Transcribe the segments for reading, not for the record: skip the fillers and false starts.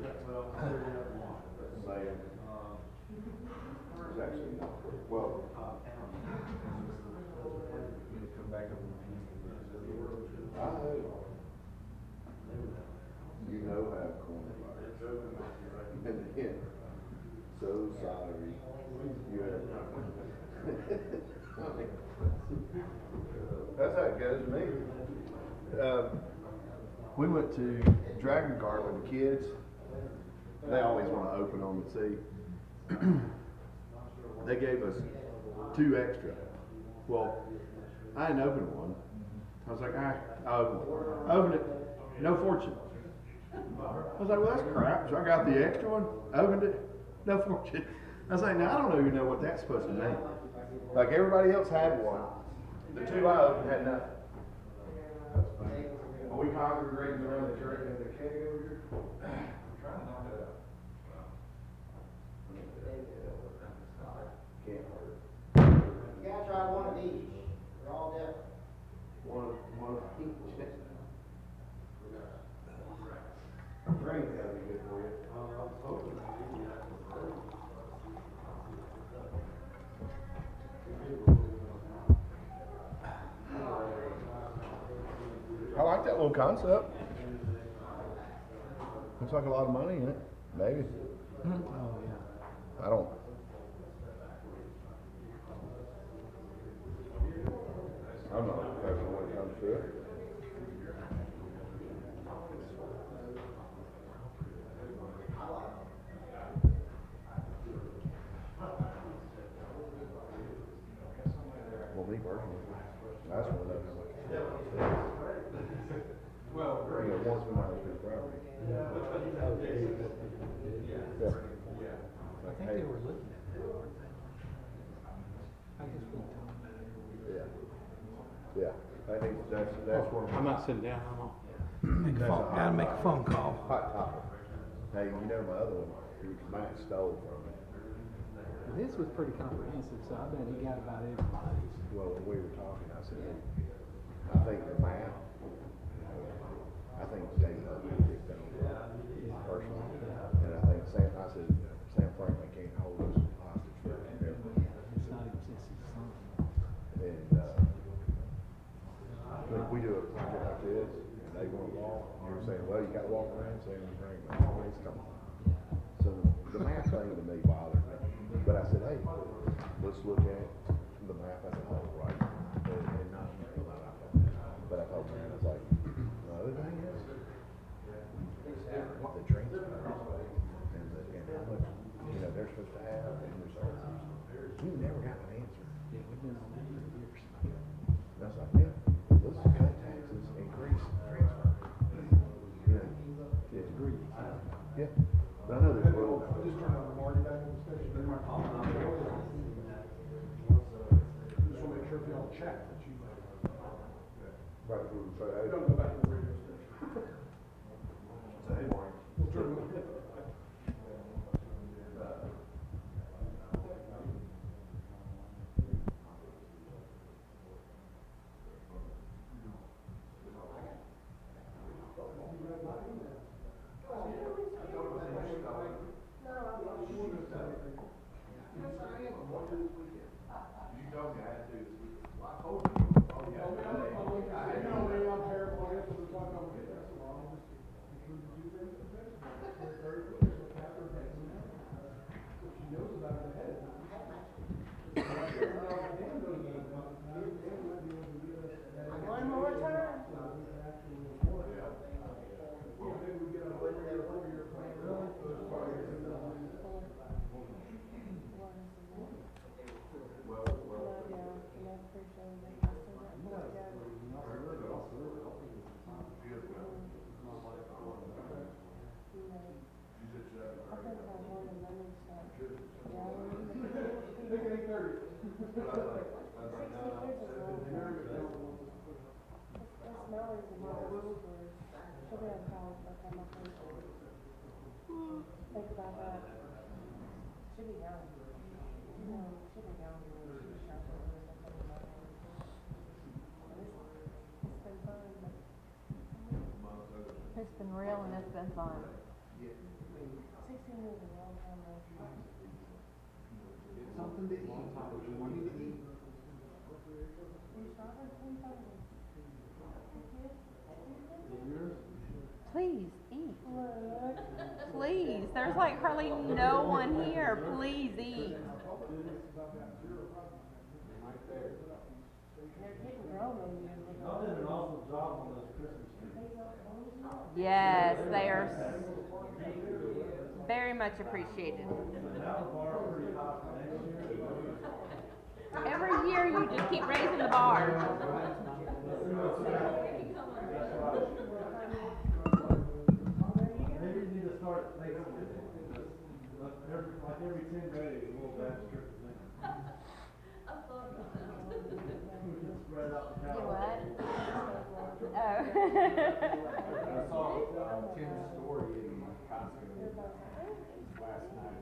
It's actually not. Well, come back up. I know. You know how coronavirus. And then, so sorry. You have. That's how it goes to me. We went to Dragon Guard with the kids. They always want to open them and see. They gave us 2 extra. Well, I didn't open one. I was like, I opened it. No fortune. I was like, well, that's crap. So I got the extra one, opened it, no fortune. I was like, now I don't even know what that's supposed to mean. Like everybody else had one. The 2 I opened had nothing. Are we congregating around the church and the keg over here? I'm trying to knock it out. Can't hurt. You gotta try one of these. They're all different. One of each. Drain's gotta be good for you. I like that little concept. Looks like a lot of money in it. Maybe. Oh, yeah. I don't. I'm not a professional when it comes to it. Well, me personally, that's one of them. Well, you know, once we might have property. Yeah. I think they were looking at that, weren't they? I guess we can talk about it. Yeah. Yeah. I think that's where I'm not sitting down, I'm on. Gotta make a phone call. Hot topic. Hey, you know my other one, which Matt stole from me. This was pretty comprehensive, so I bet he got about everybody's. Well, when we were talking, I said, I think the map, I think David picked up personally. And I think Sam Franklin can't hold us hostage forever. It's not even just his son. And if we do a project like this, and they want to walk, and you're saying, well, you got to walk around Sam Franklin. It's come on. So the map thing to me bothered me. But I said, hey, let's look at the map as a whole, right? And not, but I told man, I was like, the other thing is, the transfer and how much, they're supposed to have in reserves. We never got an answer. Yeah, we've been on that for years. And I was like, yeah, let's cut taxes, increase transfer. It's greedy. Yeah. But I know there's rules. Just turn on the Marty back in the station. Just want to make sure if y'all chat that you. Right, Don't go back to the radio station. Say, Mark. We'll turn it. One more time. Think about that. Should be young. No, should be young. It's been fun. It's been real and it's been fun. 16 years is a long time though. Something to eat, money to eat. You started 20,000. Please eat. Look. Please. There's like hardly no one here. Please eat. They're getting grown on you. Y'all did an awesome job on those Christmas trees. Yes, they are very much appreciated. Now the bar pretty high for next year. Every year you just keep raising the bar. Maybe you need to start thinking, like every 10 days, a little batch trip of things. Spread out the You calories. what? I saw Tim's story in Costco last night.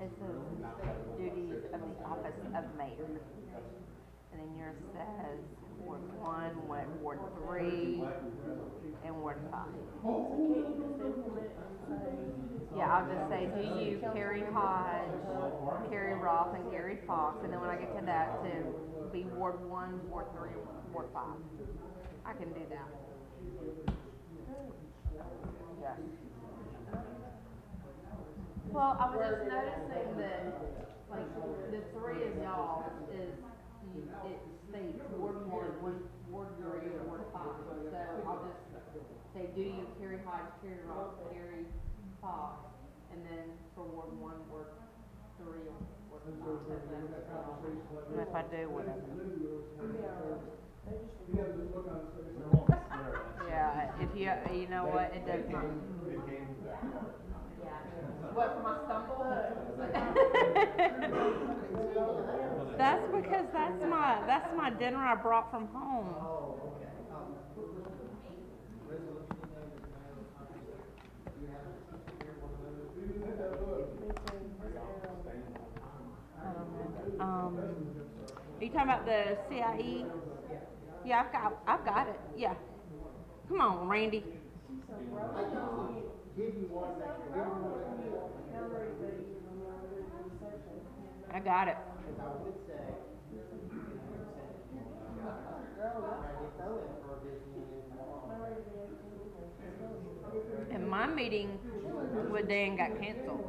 It's the duties of the office of mayor. And then yours says Ward 1, Ward 3, and Ward 5. Yeah, I'll just say, do you Carrie Hodge, Carrie Roth, and Gary Fox, and then when I get to that, to be Ward 1, Ward 3, and Ward 5. I can do that. Yeah. Well, I was just noticing that, like, the three of y'all it states Ward 1, Ward 3, and Ward 5. So I'll just say, do you Carrie Hodge, Carrie Roth, Carrie Fox, and then for Ward 1, Ward 3, and Ward 5. And if I do, whatever. Yeah, if you know what, it does not. What, for my stumble? That's because that's my dinner I brought from home. Are you talking about the CIE? Yeah, I've got it. Yeah. Come on, Randy. I got it. And my meeting with Dan got canceled.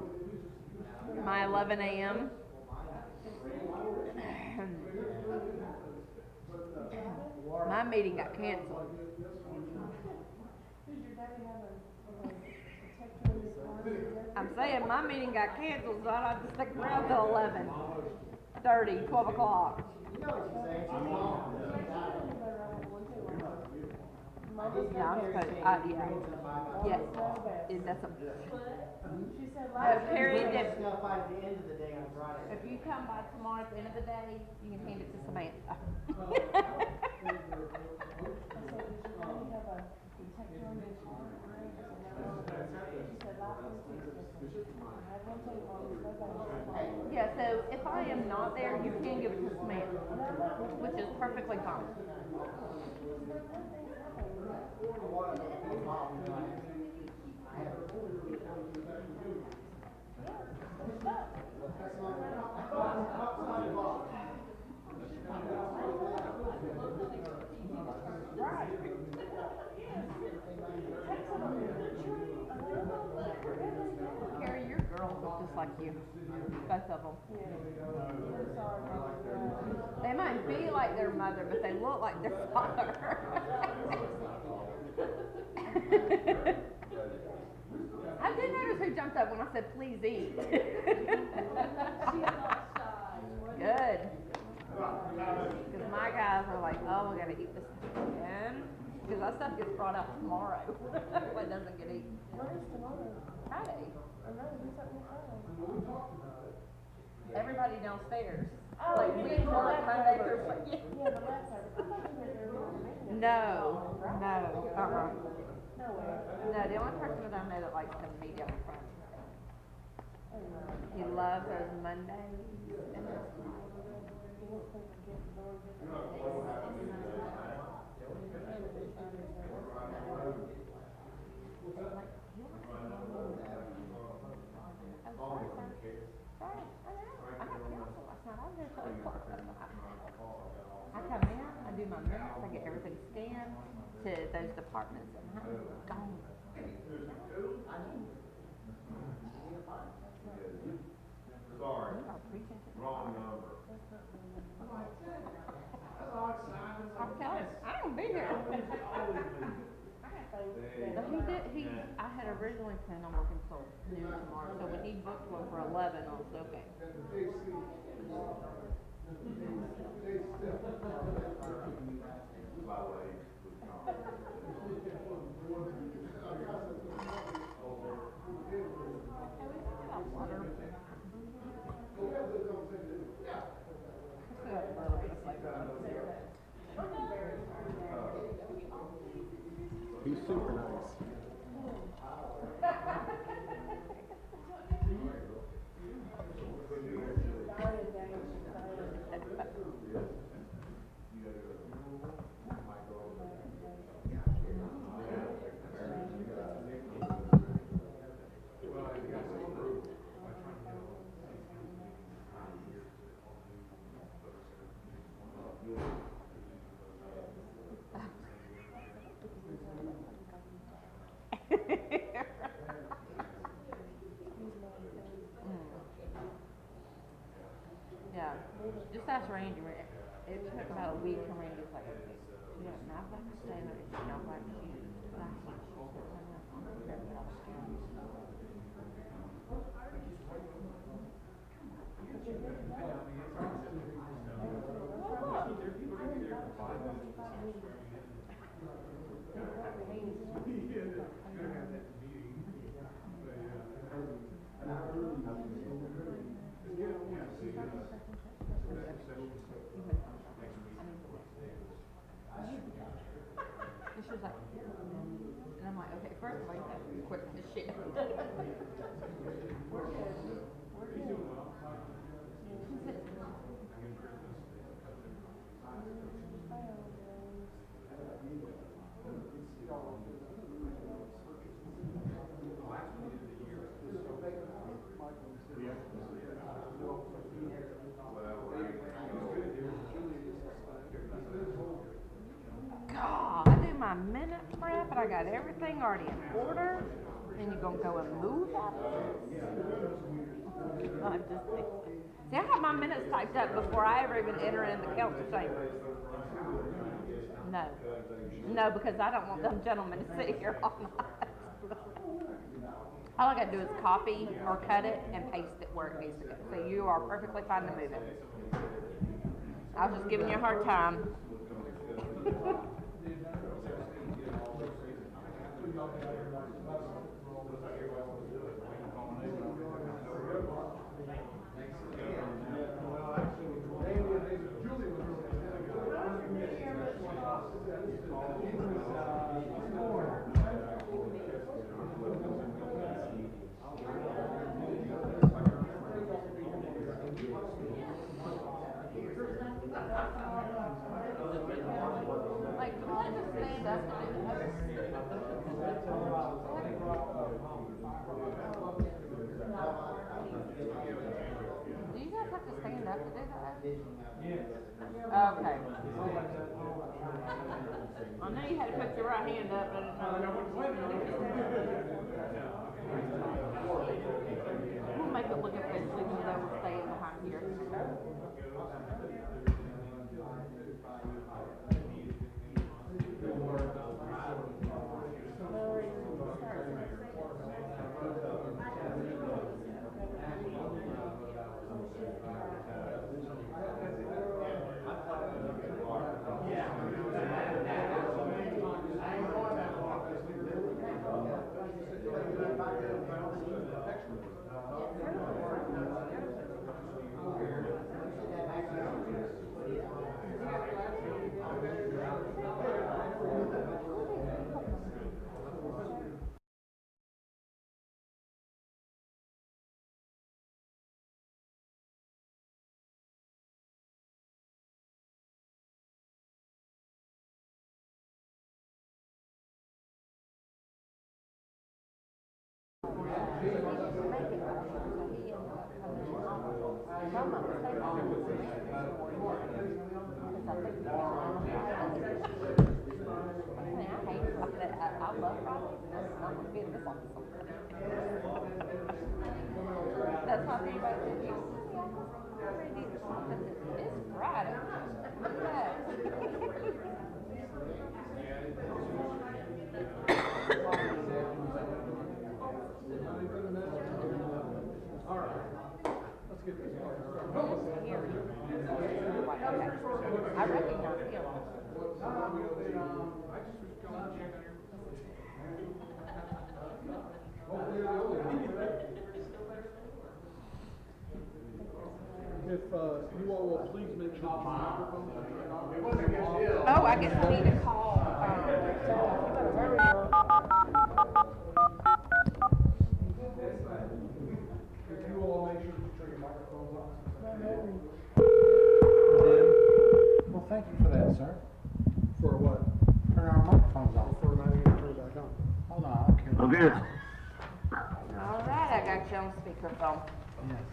My 11 a.m. My meeting got canceled. I'm saying my meeting got canceled, so I have to stick around till 11:30, 12 o'clock. Yeah, I'm supposed yeah. Yes. That's a. Carrie, if you come by tomorrow at the end of the day, you can hand it to Samantha. Yeah, so if I am not there, you can give it to Samantha, which is perfectly fine. Carrie, your girls look just like you. Both of them. They might be like their mother, but they look like their father. I did notice who jumped up when I said, please eat. Good. Because my guys are like, oh, we gotta eat this again. Because that stuff gets brought out tomorrow. What doesn't get eaten. Where's tomorrow? Friday. I know, do something Friday. Everybody downstairs. Oh, like you we mean the work Monday leftovers. through Friday. Yeah, the leftovers. I thought you meant there was a meeting. No, no, No way. no, the only person that I know that likes to meet up front. Oh, no. He loves those Mondays and those He wants them to get the door just. I come in, I do my minutes, I get everything scanned to those departments, and I'm gone. Sorry, You are preaching to the wrong choir. number. I'm telling you, I don't be here. No, I had originally planned on working till noon tomorrow, so when he booked one for 11, I was okay. By the way, He's super nice. Yeah, just ask Randy. It took about a week for Randy's like, she does not like to stay there, she don't like shoes, black shoes. And she was like, and I'm like, okay, first of all, you have to quit this shit. God, I do my minute prep and I got everything already in order. And you're gonna go and move that? I'm just thinking. See, I have my minutes typed up before I ever even enter in the council chambers. No. No, because I don't want them gentlemen to sit here all night. All I gotta do is copy or cut it and paste it where it needs to go. So you are perfectly fine to move it. I was just giving you a hard time. Like, do I just stand up and do Do you guys have to stand up to do that? Yes. Okay. I know you had to put your right hand up, but I didn't know. We'll make it look official even though we're staying behind here. make it work, so he ended up coming in. Some of us, they don't do it anymore. Because I think they're on Fridays. I hate Friday. I love Fridays, and I'm gonna be this awesome. That's why everybody says, "You see the office? I'm ready to stop it. It's Friday." Yes. All right, let's get this started. Okay. I recognize him. If, you all will please make sure that your microphone. Oh, I guess we need to call, If you all make sure to turn your microphones on. Well, thank you for that, sir. For what? Turn our microphones off. For not even turn it back on. Hold on, I don't care. I'm here. all right, I got you on speakerphone. Yes.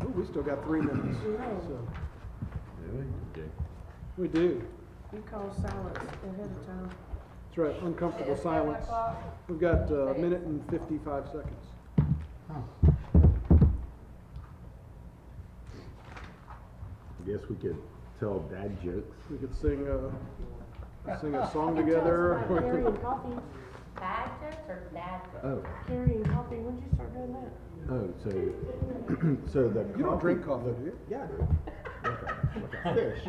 Oh, we still got 3 minutes, so. Okay. We do. You call silence ahead of time. That's right, uncomfortable Is 7 silence. o'clock? We've got a minute and 55 seconds. Huh. I guess we could tell dad jokes. We could sing a song together. Carrying coffee. Dad jokes or dad jokes? Oh, Carrying coffee, when did you start doing that? so the You don't drink coffee, do you? Yeah, I do. Like a fish.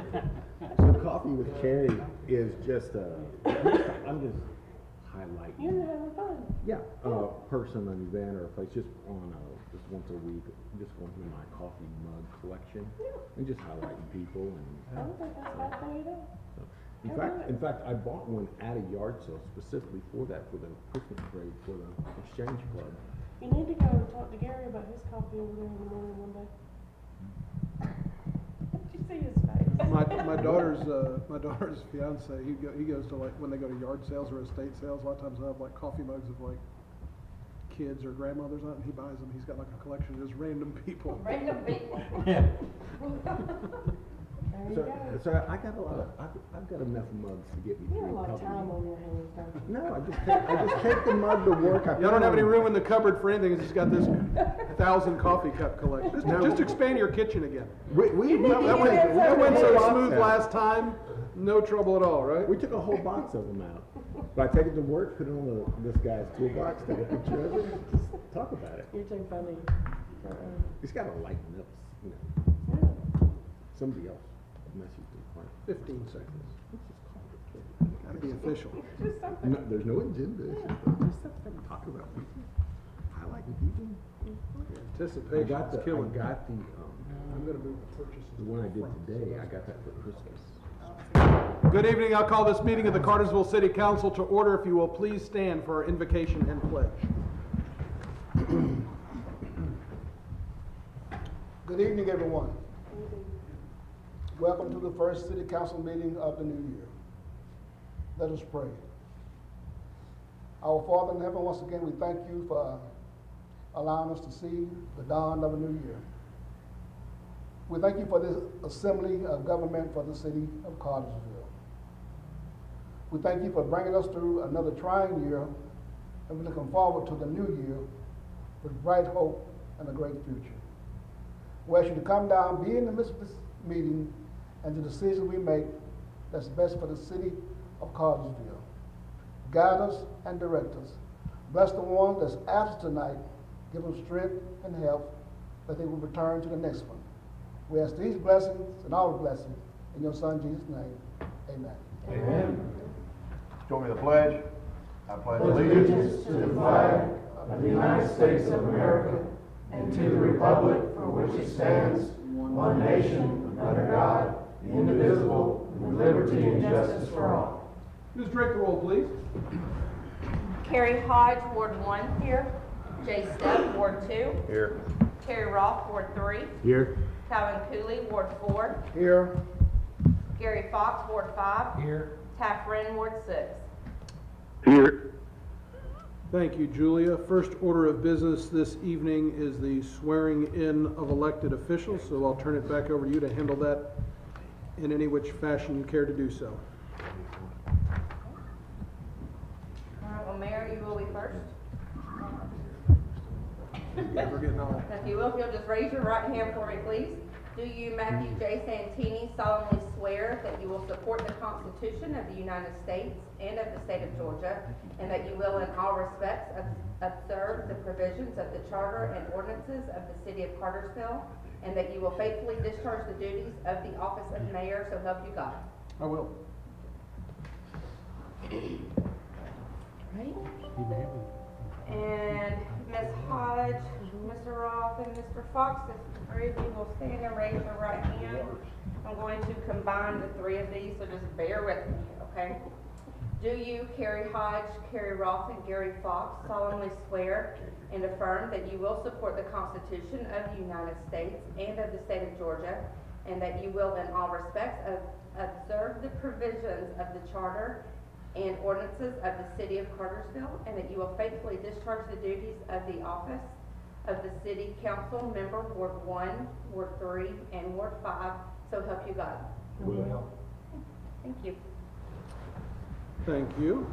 So coffee with Carrie is just I'm just highlighting. You're having fun. Yeah, a person, an event, or a place, just on just once a week, just going through my coffee mug collection and just highlighting people and. I don't think that's bad for you, though. In fact, I bought one at a yard sale specifically for that, for the Christmas parade, for the exchange club. You need to go and talk to Gary about his coffee over there in the morning one day. Did you see his face? My daughter's fiance, he goes to, like, when they go to yard sales or estate sales, a lot of times they'll have like coffee mugs of like kids or grandmothers on it, and he buys them. He's got like a collection of just random people. Random people. Yeah. There you So, go. so I got a lot of, I've got enough mugs to get me You have a through lot of coffee. time on your hands, don't you? No, I just take the mug to work. Y'all don't have any room in the cupboard for anything. It's just got this 1,000 coffee cup collection. Just expand your kitchen again. That went so smooth last time. No trouble at all, right? We took a whole box of them out. But I take it to work, put it on this guy's toolbox, take a picture of it, just talk about it. You're too funny. It's got to lighten up, somebody else mess you too hard. 15 seconds. Let's just call it. Gotta be official. Just something. No, there's no agenda. It's just talk about people. Highlighting people. Anticipation is killing me. I'm gonna move the purchases. the one I did today, I got that for Christmas. Good evening. I'll call this meeting of the Cartersville City Council to order. If you will please stand for our invocation and pledge. Good evening, everyone. Welcome to the first City Council meeting of the new year. Let us pray. Our Father in heaven, once again, we thank you for allowing us to see the dawn of a new year. We thank you for this assembly of government for the city of Cartersville. We thank you for bringing us through another trying year, and we're looking forward to the new year with bright hope and a great future. We ask you to come down, be in the midst of this meeting, and the decisions we make that's best for the city of Cartersville. Guide us and direct us. Bless the one that's absent tonight. Give them strength and health that they will return to the next one. We ask these blessings and all the blessings in your Son Jesus' name. Amen. Amen. Join me in the pledge. I pledge allegiance to the flag of the United States of America and to the republic for which it stands, one nation, under God, indivisible, with liberty and justice for all. Ms. Drake, the roll, please. Carrie Hodge, Ward 1 here. Jay Stepp, Ward 2. Here. Terry Roth, Ward 3. Here. Calvin Cooley, Ward 4. Here. Gary Fox, Ward 5. Here. Taft Wren, Ward 6. Here. Thank you, Julia. First order of business this evening is the swearing in of elected officials, so I'll turn it back over to you to handle that in any which fashion you care to do so. All right, well, Mayor, you will be first. Yeah, we're getting all. If you will, if you'll just raise your right hand for me, please. Do you, Matthew J. Santini, solemnly swear that you will support the Constitution of the United States and of the state of Georgia, and that you will in all respects observe the provisions of the charter and ordinances of the city of Cartersville, and that you will faithfully discharge the duties of the office of mayor, so help you God? I will. Right. And Ms. Hodge, Mr. Roth, and Mr. Fox, if the three of you will stand and raise your right hand. I'm going to combine the three of these, so just bear with me, okay? Do you, Carrie Hodge, Carrie Roth, and Gary Fox, solemnly swear and affirm that you will support the Constitution of the United States and of the state of Georgia, and that you will in all respects observe the provisions of the charter and ordinances of the city of Cartersville, and that you will faithfully discharge the duties of the office of the city council member, Ward 1, Ward 3, and Ward 5, so help you God? Will. Thank you. Thank you.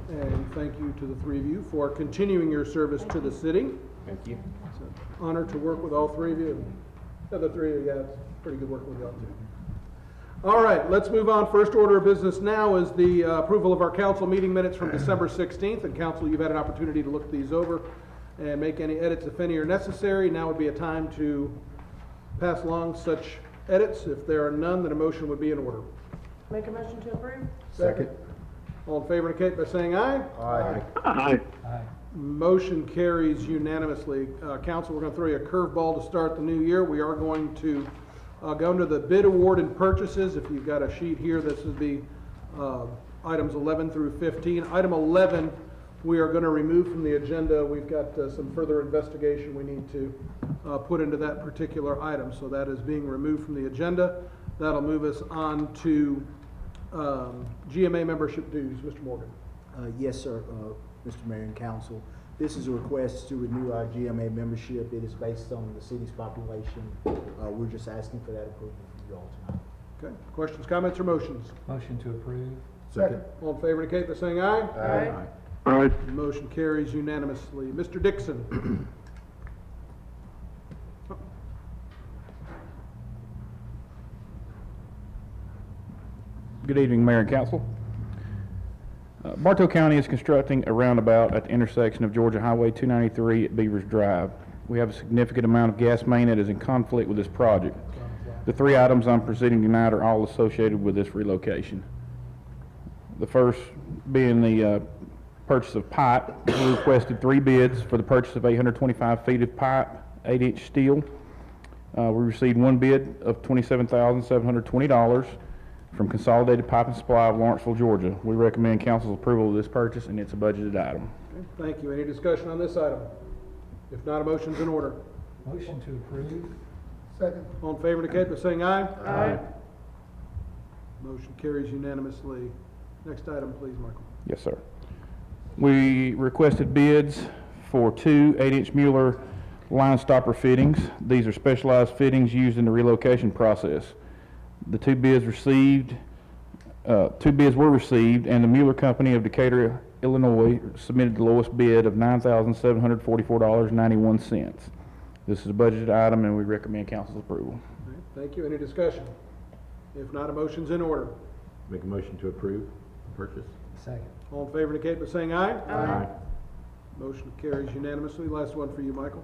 And thank you to the three of you for continuing your service to the city. Thank you. It's an honor to work with all three of you. The other three of you, yeah, it's pretty good working with y'all too. All right, let's move on. First order of business now is the approval of our council meeting minutes from December 16th. And council, you've had an opportunity to look these over and make any edits if any are necessary. Now would be a time to pass along such edits. If there are none, then a motion would be in order. Make a motion to approve? Second. All in favor indicate by saying aye. Aye. Aye. Motion carries unanimously. Council, we're going to throw you a curveball to start the new year. We are going to go into the bid award and purchases. If you've got a sheet here, this would be items 11 through 15. Item 11, we are going to remove from the agenda. We've got some further investigation we need to put into that particular item. So that is being removed from the agenda. That'll move us on to GMA membership dues. Mr. Morgan. Yes, sir, Mr. Mayor and Council. This is a request to renew our GMA membership. It is based on the city's population. We're just asking for that approval from you all tonight. Okay. Questions, comments, or motions? Motion to approve. Second. All in favor indicate by saying aye. Aye. Aye. Motion carries unanimously. Mr. Dixon. Good evening, Mayor and Council. Bartow County is constructing a roundabout at the intersection of Georgia Highway 293 at Beavers Drive. We have a significant amount of gas main that is in conflict with this project. The three items I'm presenting tonight are all associated with this relocation. The first being the purchase of pipe. We requested 3 bids for the purchase of 825 feet of pipe, 8-inch steel. We received 1 bid of $27,720 from Consolidated Pipe and Supply of Lawrenceville, Georgia. We recommend council's approval of this purchase, and it's a budgeted item. Okay, thank you. Any discussion on this item? If not, a motion's in order. Motion to approve. Second. All in favor indicate by saying aye. Aye. Motion carries unanimously. Next item, please, Michael. Yes, sir. We requested bids for 2 8-inch Mueller line stopper fittings. These are specialized fittings used in the relocation process. The 2 bids were received, and the Mueller Company of Decatur, Illinois, submitted the lowest bid of $9,744.91. This is a budgeted item, and we recommend council's approval. All right, thank you. Any discussion? If not, a motion's in order. Make a motion to approve the purchase. Second. All in favor indicate by saying aye. Aye. Motion carries unanimously. Last one for you, Michael.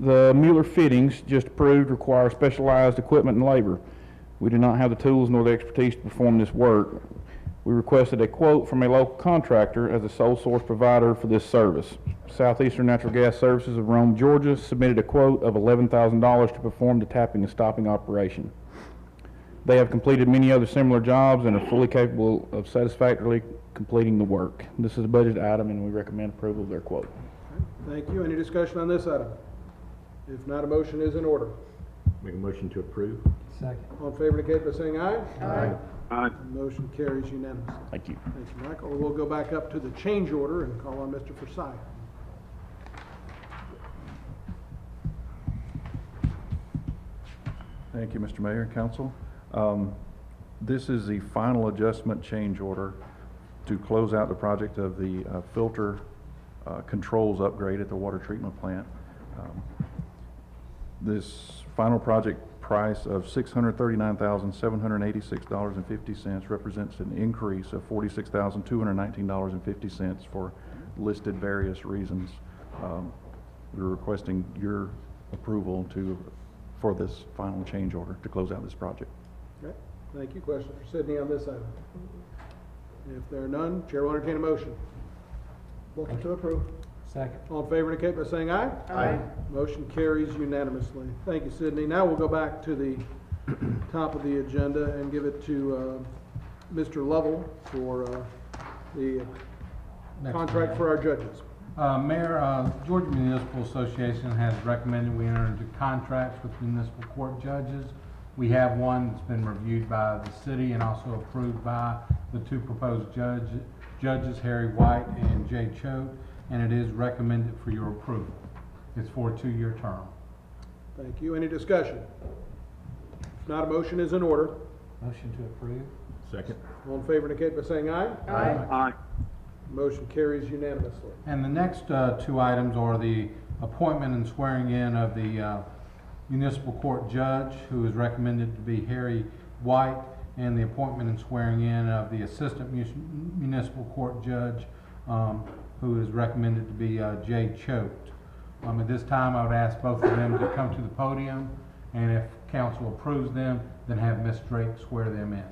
The Mueller fittings, just approved, require specialized equipment and labor. We do not have the tools nor the expertise to perform this work. We requested a quote from a local contractor as a sole source provider for this service. Southeastern Natural Gas Services of Rome, Georgia submitted a quote of $11,000 to perform the tapping and stopping operation. They have completed many other similar jobs and are fully capable of satisfactorily completing the work. This is a budget item, and we recommend approval of their quote. Thank you. Any discussion on this item? If not, a motion is in order. Make a motion to approve. Second. All in favor indicate by saying aye. Aye. Motion Motion carries unanimously. Thank you. Thank you, Michael. We'll go back up to the change order and call on Mr. Forsyth. Thank you, Mr. Mayor and Council. This is the final adjustment change order to close out the project of the filter controls upgrade at the water treatment plant. This final project price of $639,786.50 represents an increase of $46,219.50 for listed various reasons. We're requesting your approval for this final change order to close out this project. Okay, thank you. Question for Sydney on this item? If there are none, Chair will entertain a motion. Motion to approve. Second. All in favor indicate by saying aye. Aye. Motion carries unanimously. Thank you, Sydney. Now we'll go back to the top of the agenda and give it to Mr. Lovell for the Next contract one. for our judges. Mayor, Georgia Municipal Association has recommended we enter into contracts with municipal court judges. We have one that's been reviewed by the city and also approved by the two proposed judges, Harry White and Jay Choate, and it is recommended for your approval. It's for a 2-year term. Thank you. Any discussion? If not, a motion is in order. Motion to approve. Second. All in favor indicate by saying aye. Aye. Motion carries unanimously. And the next two items are the appointment and swearing in of the municipal court judge, who is recommended to be Harry White, and the appointment and swearing in of the assistant municipal court judge, who is recommended to be Jay Choate. At this time, I would ask both of them to come to the podium, and if council approves them, then have Ms. Drake swear them in.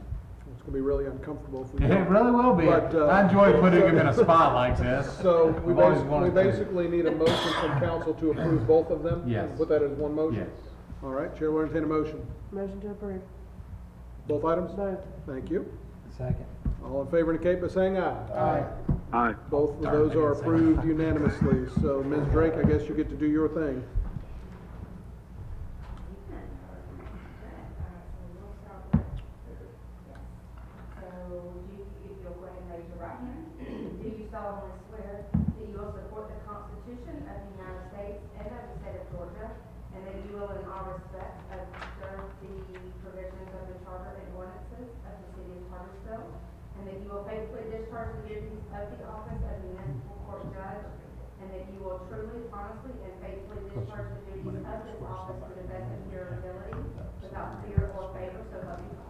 It's going to be really uncomfortable for you. It really will be. But, I enjoy putting them in a spot like this. So we I've always wanted to. basically need a motion from council to approve both of them? Yes. Put that as one motion? Yes. All right, Chair will entertain a motion. Motion to approve. Both items? Both. Thank you. Second. All in favor indicate by saying aye. Aye. Aye. Both of those are approved unanimously. So Ms. Drake, I guess you get to do your thing. If you'll go ahead and raise your right hand. Do you solemnly swear that you will support the Constitution of the United States and of the state of Georgia, and that you will in all respects observe the provisions of the charter and ordinances of the city of Cartersville, and that you will faithfully discharge the duties of the office of municipal court judge, and that you will truly, honestly, and faithfully discharge the duties of this office to the best of your ability, without fear or favor, so help you God?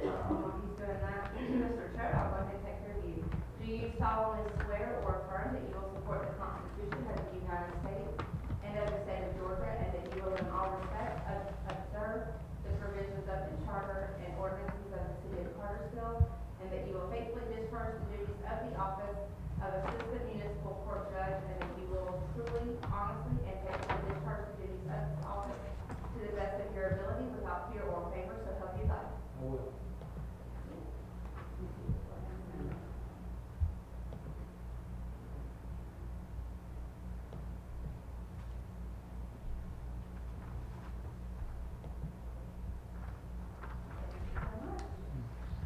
While he's doing that, Mr. Choate, I'll go ahead and take care of you. Do you solemnly swear or affirm that you will support the Constitution of the United States and of the state of Georgia, and that you will in all respects observe the provisions of the charter and ordinances of the city of Cartersville, and that you will faithfully discharge the duties of the office of assistant municipal court judge, and that you will truly, honestly, and faithfully discharge the duties of this office to the best of your ability, without fear or favor, so help you God? I will.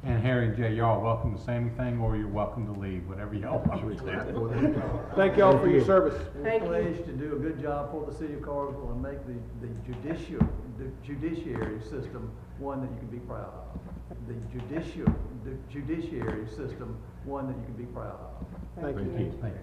And Harry and Jay, y'all are welcome to say anything, or you're welcome to leave, whatever y'all want to do. Thank y'all for your service. We're pledged to do a good job for the city of Cartersville and make the judiciary system one that you can be proud of. The judiciary system one that you can be proud of. Thank you. Thank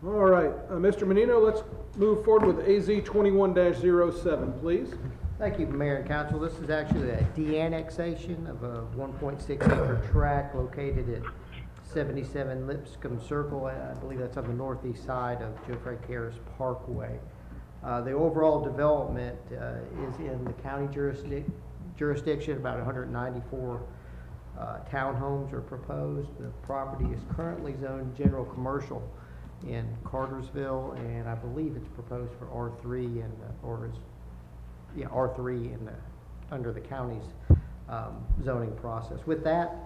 you. All right, Mr. Menino, let's move forward with AZ 21-07, please. Thank you, Mayor and Council. This is actually a de-annexation of a 1.6 acre tract located at 77 Lipscomb Circle. I believe that's on the northeast side of Joe Frank Harris Parkway. The overall development is in the county jurisdiction. About 194 townhomes are proposed. The property is currently zoned general commercial in Cartersville, and I believe it's proposed for R3 and R3 under the county's zoning process. With that,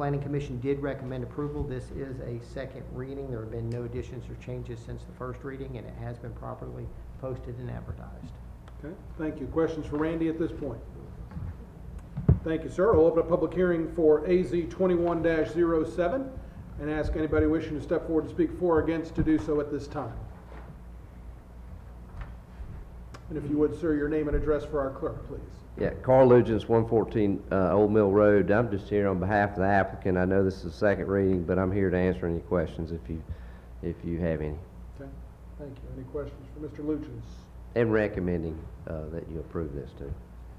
Planning Commission did recommend approval. This is a second reading. There have been no additions or changes since the first reading, and it has been properly posted and advertised. Okay, thank you. Questions for Randy at this point? Thank you, sir. I'll open up public hearing for AZ 21-07 and ask anybody wishing to step forward to speak for or against to do so at this time. And if you would, sir, your name and address for our clerk, please. Yeah, Carl Lugins, 114 Old Mill Road. I'm just here on behalf of the applicant. I know this is the second reading, but I'm here to answer any questions if you have any. Okay, thank you. Any questions for Mr. Lugins? And recommending that you approve this too.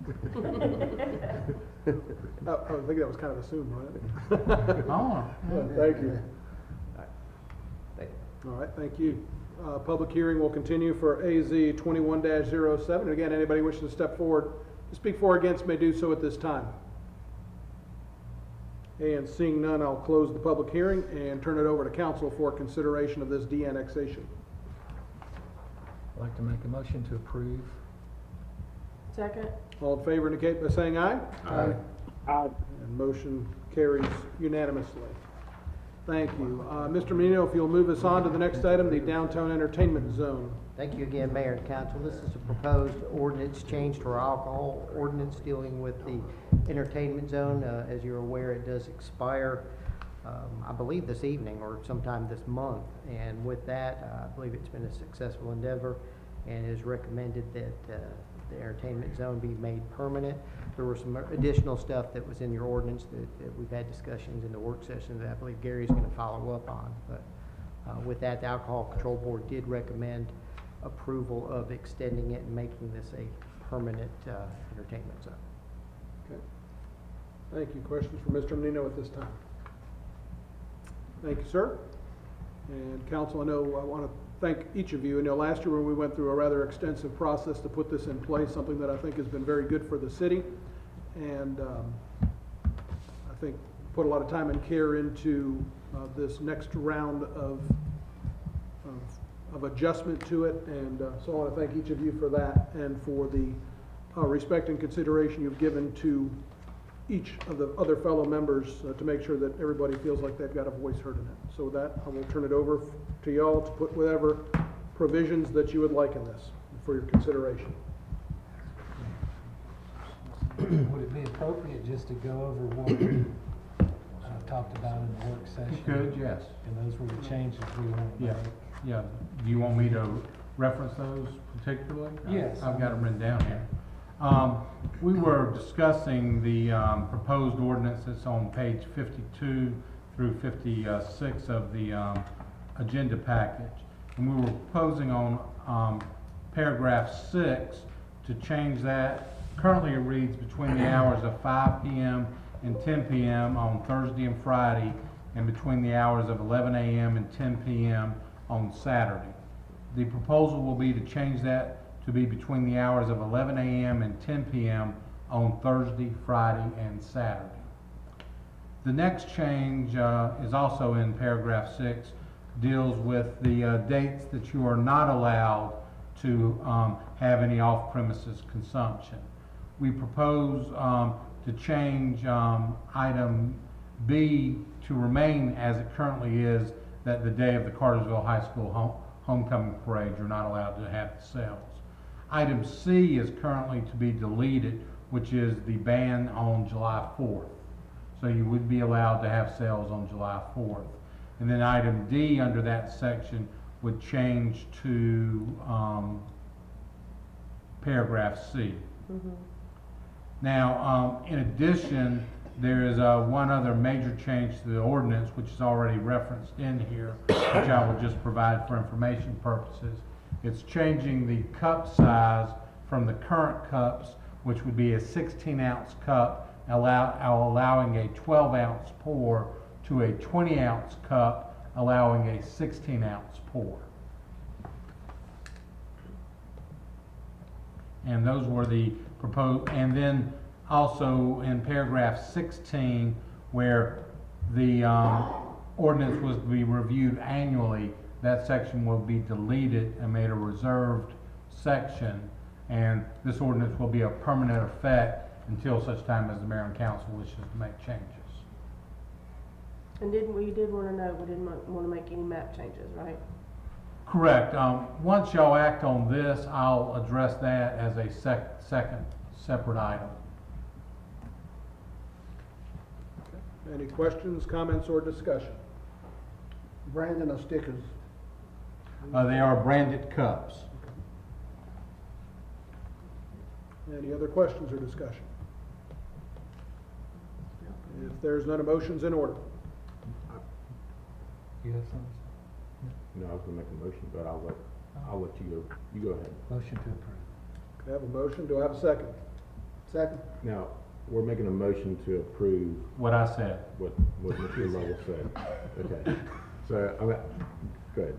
I think that was kind of assumed, right? Oh. Thank you. Thank you. All right, thank you. Public hearing will continue for AZ 21-07. And again, anybody wishing to step forward to speak for or against may do so at this time. And seeing none, I'll close the public hearing and turn it over to council for consideration of this de-annexation. I'd like to make a motion to approve. Second. All in favor indicate by saying aye. Aye. Aye. And motion carries unanimously. Thank you. Mr. Menino, if you'll move us on to the next item, the downtown entertainment zone. Thank you again, Mayor and Council. This is a proposed ordinance change to our alcohol ordinance dealing with the entertainment zone. As you're aware, it does expire, I believe this evening or sometime this month. And with that, I believe it's been a successful endeavor and it is recommended that the entertainment zone be made permanent. There were some additional stuff that was in your ordinance that we've had discussions in the work session that I believe Gary's going to follow up on. But with that, the Alcohol Control Board did recommend approval of extending it and making this a permanent entertainment zone. Okay. Thank you. Questions for Mr. Menino at this time? Thank you, sir. And council, I know I want to thank each of you. I know last year when we went through a rather extensive process to put this in place, something that I think has been very good for the city. And I think put a lot of time and care into this next round of adjustment to it. And so I want to thank each of you for that and for the respect and consideration you've given to each of the other fellow members to make sure that everybody feels like they've got a voice heard in it. So with that, I will turn it over to y'all to put whatever provisions that you would like in this for your consideration. Would it be appropriate just to go over what we talked about in the work session? You could, yes. And those were the changes we wanted to Yeah, make? yeah. Do you want me to reference those particularly? Yes. I've got them written down here. We were discussing the proposed ordinance that's on page 52 through 56 of the agenda package. And we were proposing on paragraph 6 to change that. Currently it reads between the hours of 5 p.m. and 10 p.m. on Thursday and Friday, and between the hours of 11 a.m. and 10 p.m. on Saturday. The proposal will be to change that to be between the hours of 11 a.m. and 10 p.m. on Thursday, Friday, and Saturday. The next change is also in paragraph 6, deals with the dates that you are not allowed to have any off-premises consumption. We propose to change item B to remain as it currently is, that the day of the Cartersville High School homecoming parade, you're not allowed to have the sales. Item C is currently to be deleted, which is the ban on July 4th. So you would be allowed to have sales on July 4th. And then item D under that section would change to paragraph C. Mm-hmm. Now, in addition, there is one other major change to the ordinance, which is already referenced in here, which I will just provide for information purposes. It's changing the cup size from the current cups, which would be a 16-ounce cup, allowing a 12-ounce pour, to a 20-ounce cup, allowing a 16-ounce pour. And those were the proposed, and then also in paragraph 16, where the ordinance was to be reviewed annually, that section will be deleted and made a reserved section, and this ordinance will be a permanent effect until such time as the mayor and council wishes to make changes. And we did wanna know, we didn't wanna make any map changes, right? Correct. Once y'all act on this, I'll address that as a second separate item. Any questions, comments, or discussion? Branding of stickers. They are branded cups. Any other questions or discussion? If there's none, a motion's in order. You have something? No, I was gonna make a motion, but I'll let you go. You go ahead. Motion to approve. I have a motion, do I have a second? Second. Now, we're making a motion to approve What I said. what Mr. Lovell said. Okay, so, go ahead.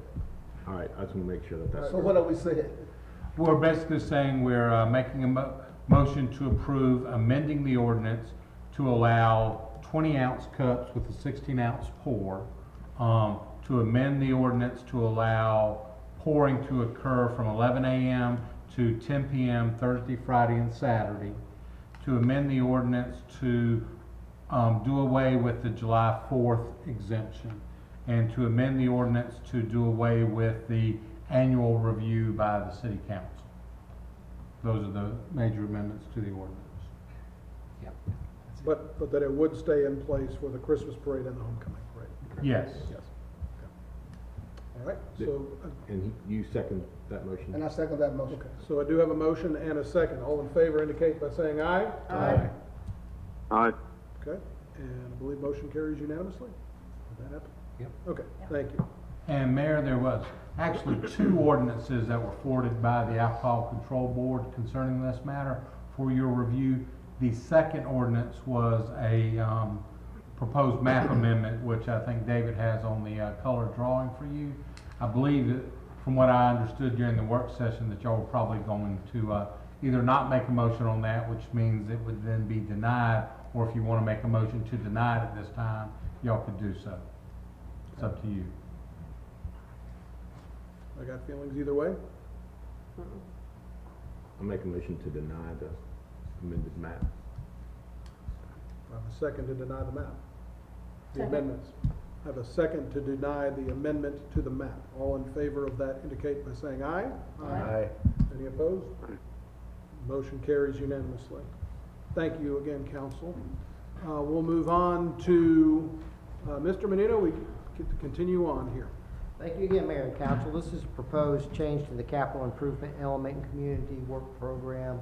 All right, I just wanna make sure that that's. So what are we saying? We're basically saying we're making a motion to approve amending the ordinance to allow 20-ounce cups with a 16-ounce pour, to amend the ordinance to allow pouring to occur from 11 a.m. to 10 p.m. Thursday, Friday, and Saturday, to amend the ordinance to do away with the July 4th exemption, and to amend the ordinance to do away with the annual review by the city council. Those are the major amendments to the ordinance. Yep. But that it would stay in place for the Christmas parade and the homecoming parade. Yes. Yes. All right, so, And you second that motion? And I second that motion. okay, so I do have a motion and a second. All in favor indicate by saying aye. Aye. Aye. Okay, and I believe motion carries unanimously. Did that happen? Yep. Okay, thank you. And Mayor, there was actually 2 ordinances that were forwarded by the Alcohol Control Board concerning this matter for your review. The second ordinance was a proposed map amendment, which I think David has on the color drawing for you. I believe that, from what I understood during the work session, that y'all were probably going to either not make a motion on that, which means it would then be denied, or if you want to make a motion to deny it at this time, y'all could do so. It's up to you. I got feelings either way. I'll make a motion to deny the amended map. I have a second to deny the map. The Second. amendments. I have a second to deny the amendment to the map. All in favor of that indicate by saying aye. Aye. Any opposed? Motion carries unanimously. Thank you again, council. We'll move on to, Mr. Menino, we get to continue on here. Thank you again, Mayor and Council. This is a proposed change to the capital improvement element and community work program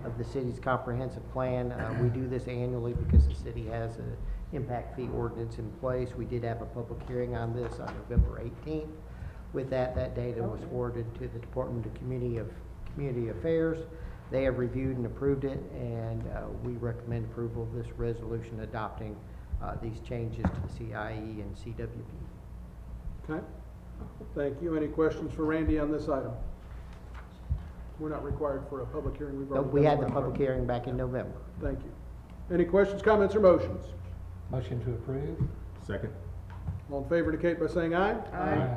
of the city's comprehensive plan. We do this annually because the city has an impact fee ordinance in place. We did have a public hearing on this on November 18th. With that data was forwarded to the Department of Community Affairs. They have reviewed and approved it, and we recommend approval of this resolution adopting these changes to the CIE and CWP. Okay, thank you. Any questions for Randy on this item? We're not required for a public hearing. We've already We done had the one. public hearing back in November. Thank you. Any questions, comments, or motions? Motion to approve? Second? All in favor indicate by saying aye. Aye.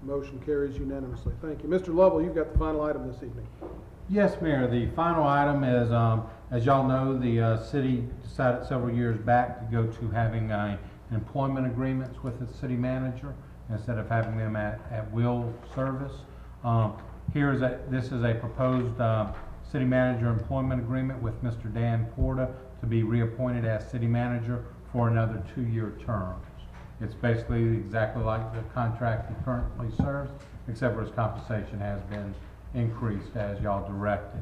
Motion carries unanimously. Thank you. Mr. Lovell, you've got the final item this evening. Yes, Mayor. The final item is, as y'all know, the city decided several years back to go to having employment agreements with the city manager instead of having them at will service. This is a proposed city manager employment agreement with Mr. Dan Porta to be reappointed as city manager for another 2-year terms. It's basically exactly like the contract he currently serves, except for his compensation has been increased as y'all directed.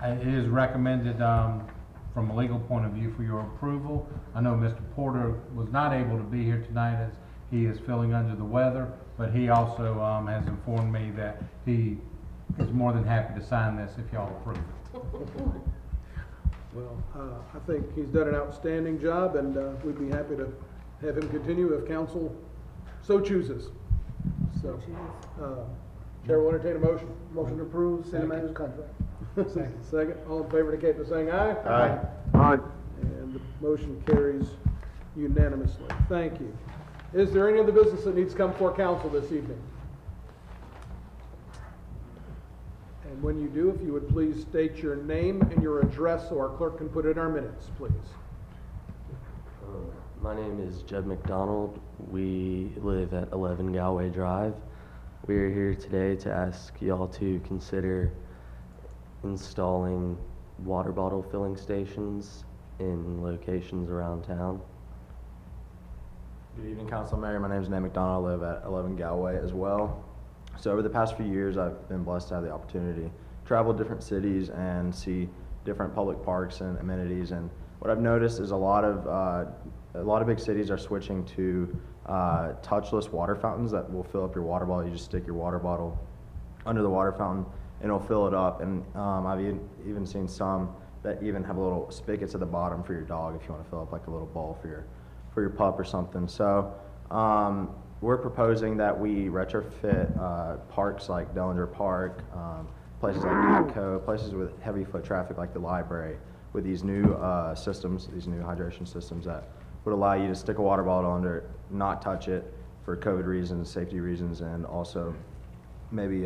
It is recommended from a legal point of view for your approval. I know Mr. Porter was not able to be here tonight as he is feeling under the weather, but he also has informed me that he is more than happy to sign this if y'all approve it. Well, I think he's done an outstanding job, and we'd be happy to have him continue if council so chooses. So, Chair will entertain a motion. Motion to approve city manager's contract. Second. Second. All in favor indicate by saying aye. Aye. Aye. And the motion carries unanimously. Thank you. Is there any other business that needs to come before council this evening? And when you do, if you would please state your name and your address so our clerk can put it in our minutes, please. My name is Jed McDonald. We live at 11 Galway Drive. We are here today to ask y'all to consider installing water bottle filling stations in locations around town. Good evening, Council Mayor. My name is Nate McDonald. I live at 11 Galway as well. So over the past few years, I've been blessed to have the opportunity to travel to different cities and see different public parks and amenities. And what I've noticed is a lot of big cities are switching to touchless water fountains that will fill up your water bottle. You just stick your water bottle under the water fountain and it'll fill it up. And I've even seen some that even have a little spigots at the bottom for your dog if you want to fill up like a little bowl for your pup or something. So we're proposing that we retrofit parks like Dellinger Park, places like Atco, places with heavy foot traffic like the library, with these new systems, these new hydration systems that would allow you to stick a water bottle under it, not touch it for COVID reasons, safety reasons, and also maybe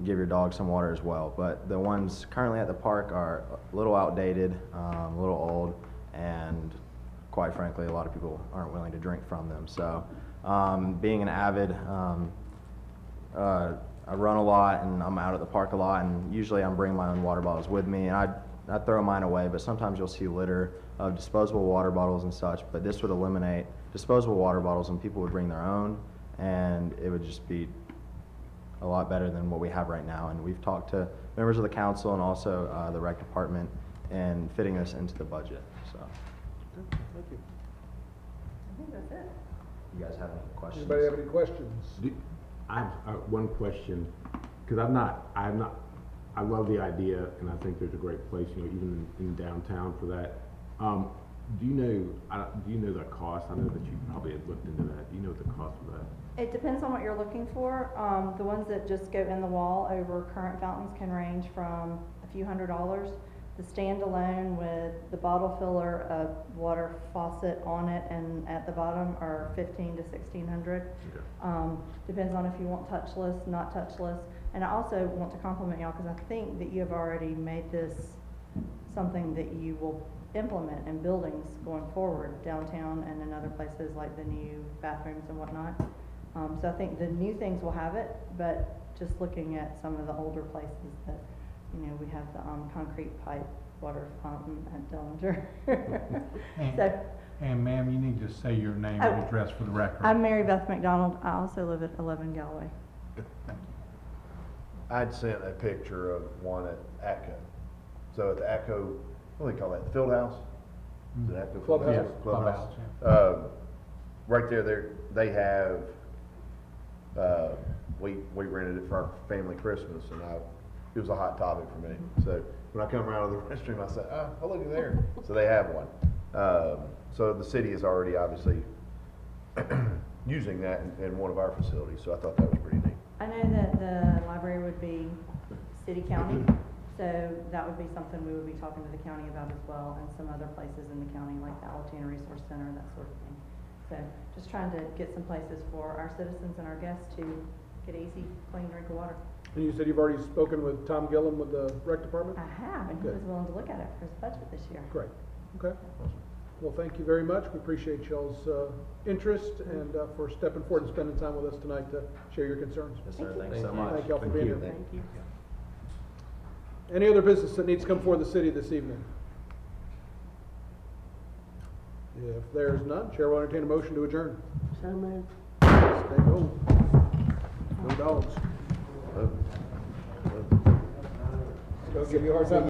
give your dog some water as well. But the ones currently at the park are a little outdated, a little old, and quite frankly, a lot of people aren't willing to drink from them. So being an avid, I run a lot and I'm out at the park a lot, and usually I'm bringing my own water bottles with me, and I throw mine away, but sometimes you'll see litter of disposable water bottles and such. But this would eliminate disposable water bottles and people would bring their own, and it would just be a lot better than what we have right now. And we've talked to members of the council and also the rec department and fitting this into the budget. So. Thank you. I think that's it. You guys have any questions? Anybody have any questions? I have one question, because I love the idea, and I think there's a great place, even in downtown for that. Do you know the cost? I know that you probably had looked into that. Do you know what the cost of that? It depends on what you're looking for. The ones that just go in the wall over current fountains can range from a few $100s. The standalone with the bottle filler, a water faucet on it, and at the bottom are $1,500 to $1,600. Okay. Depends on if you want touchless, not touchless. And I also want to compliment y'all because I think that you have already made this something that you will implement in buildings going forward downtown and in other places like the new bathrooms and whatnot. So I think the new things will have it, but just looking at some of the older places that, we have the concrete pipe water fountain at Dellinger. And ma'am, you need to say your name and address for the record. I'm Mary Beth McDonald. I also live at 11 Galway. Thank you. I'd sent a picture of one at ATCO. So at the ATCO, what do they call that, the field house? Is it ATCO field Clubhouse. house? Clubhouse. Yeah. Right there, they have, we rented it for our family Christmas, and it was a hot topic for me. So when I come around to the restroom, I say, oh, look at there. So they have one. So the city is already obviously using that in one of our facilities, so I thought that was pretty neat. I know that the library would be city-county, so that would be something we would be talking to the county about as well, and some other places in the county, like the Alatina Resource Center, that sort of thing. So just trying to get some places for our citizens and our guests to get easy, clean drink of water. And you said you've already spoken with Tom Gillum with the rec department? I have, and he was willing to look at it for his budget this year. Great. Okay. Well, thank you very much. We appreciate y'all's interest and for stepping forward and spending time with us tonight to share your concerns. Yes, sir. Thanks so much. Thank y'all for being here. Thank you. Any other business that needs to come before the city this evening? If there's none, Chair will entertain a motion to adjourn. So moved. Stay home. No dogs. Go give you a hard time.